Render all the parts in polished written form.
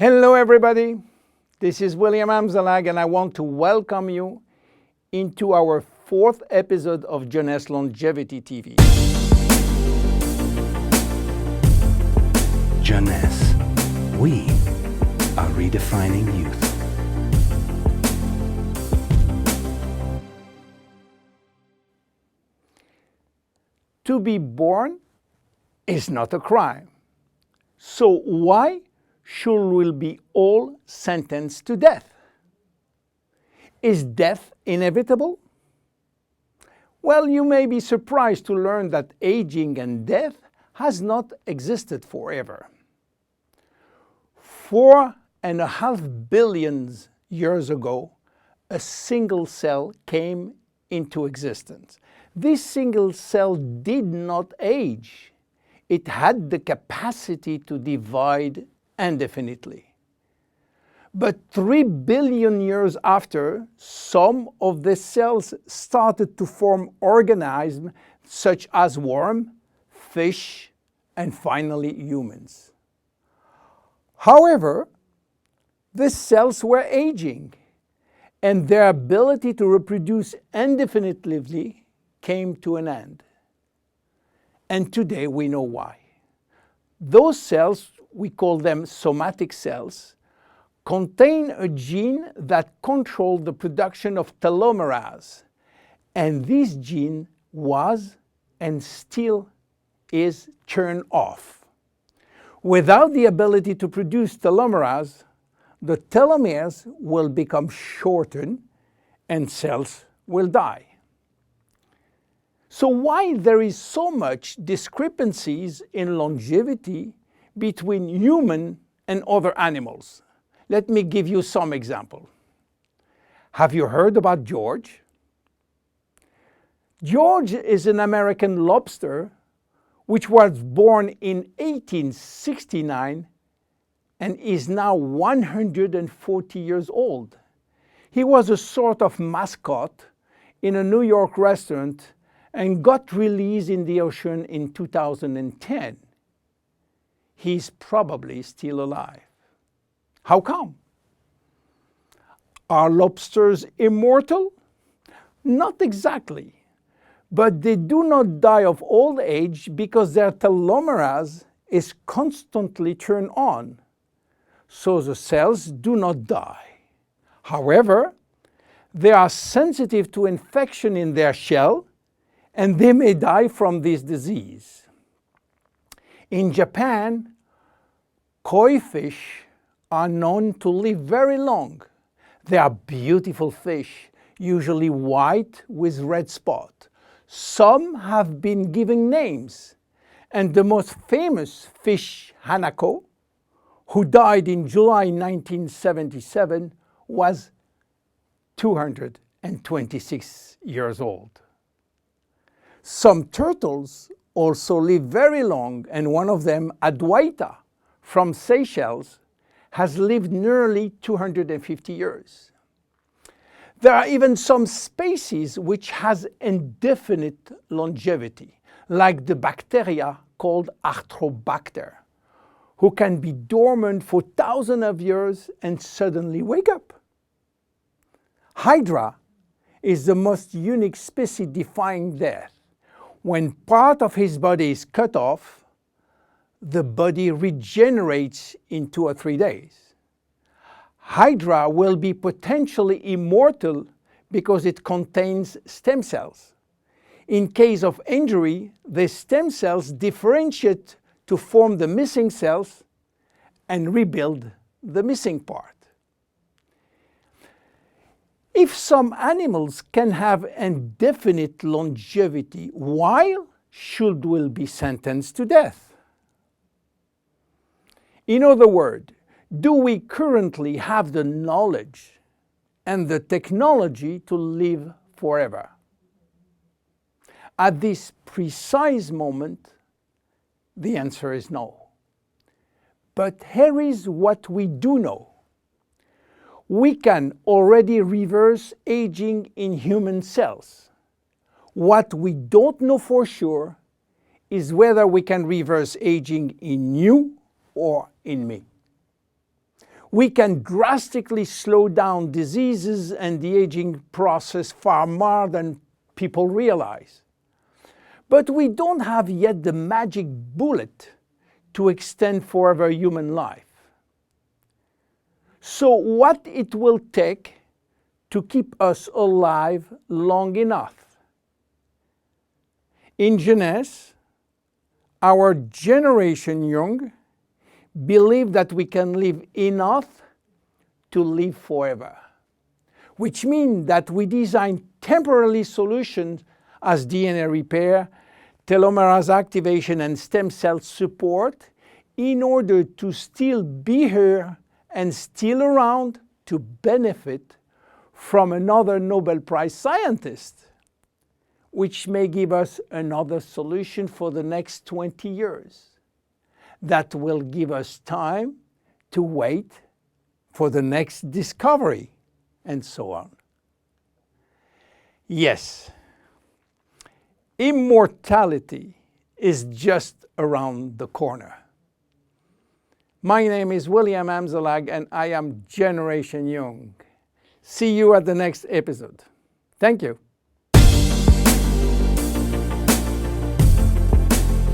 Hello everybody, this is William Amzalag and I want to welcome you into our fourth episode of Jeunesse Longevity TV. Jeunesse, we are redefining youth. To be born is not a crime. So why should we be all sentenced to death? Is death inevitable? Well, you may be surprised to learn that aging and death has not existed forever. 4.5 billion years ago, a single cell came into existence. This single cell did not age. It had the capacity to divide indefinitely. But 3 billion years after, some of the cells started to form organisms such as worms, fish, and finally humans. However, these cells were aging, and their ability to reproduce indefinitely came to an end. And today we know why. Those cells, we call them somatic cells, contain a gene that controls the production of telomerase. And this gene was and still is turned off. Without the ability to produce telomerase, the telomeres will become shortened and cells will die. So why there is so much discrepancies in longevity between human and other animals? Let me give you some example. Have you heard about George? George is an American lobster which was born in 1869 and is now 140 years old. He was a sort of mascot in a New York restaurant and got released in the ocean in 2010. He's probably still alive. How come? Are lobsters immortal? Not exactly, but they do not die of old age because their telomerase is constantly turned on, so the cells do not die. However, they are sensitive to infection in their shell, and they may die from this disease. In Japan, koi fish are known to live very long. They are beautiful fish, usually white with red spot. Some have been given names, and the most famous fish, Hanako, who died in July 1977, was 226 years old. Some turtles also live very long, and one of them, Adwaita, from Seychelles, has lived nearly 250 years. There are even some species which has indefinite longevity, like the bacteria called Arthrobacter, who can be dormant for thousands of years and suddenly wake up. Hydra is the most unique species defying death. When part of his body is cut off, the body regenerates in 2 or 3 days. Hydra will be potentially immortal because it contains stem cells. In case of injury, the stem cells differentiate to form the missing cells and rebuild the missing part. If some animals can have indefinite longevity, why should we be sentenced to death? In other words, do we currently have the knowledge and the technology to live forever? At this precise moment, the answer is no. But here is what we do know. We can already reverse aging in human cells. What we don't know for sure is whether we can reverse aging in you or in me. we can drastically slow down diseases and the aging process far more than people realize. But we don't have yet the magic bullet to extend forever human life. So what it will take to keep us alive long enough? In jeunesse, our generation young believe that we can live enough to live forever, which means that we design temporary solutions as DNA repair, telomerase activation, and stem cell support in order to still be here and still around to benefit from another Nobel Prize scientist, which may give us another solution for the next 20 years. That will give us time to wait for the next discovery, and so on. Yes, immortality is just around the corner. My name is William Amzalag, and I am Generation Young. See you at the next episode. Thank you.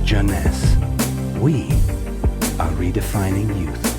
Jeunesse. We are redefining youth.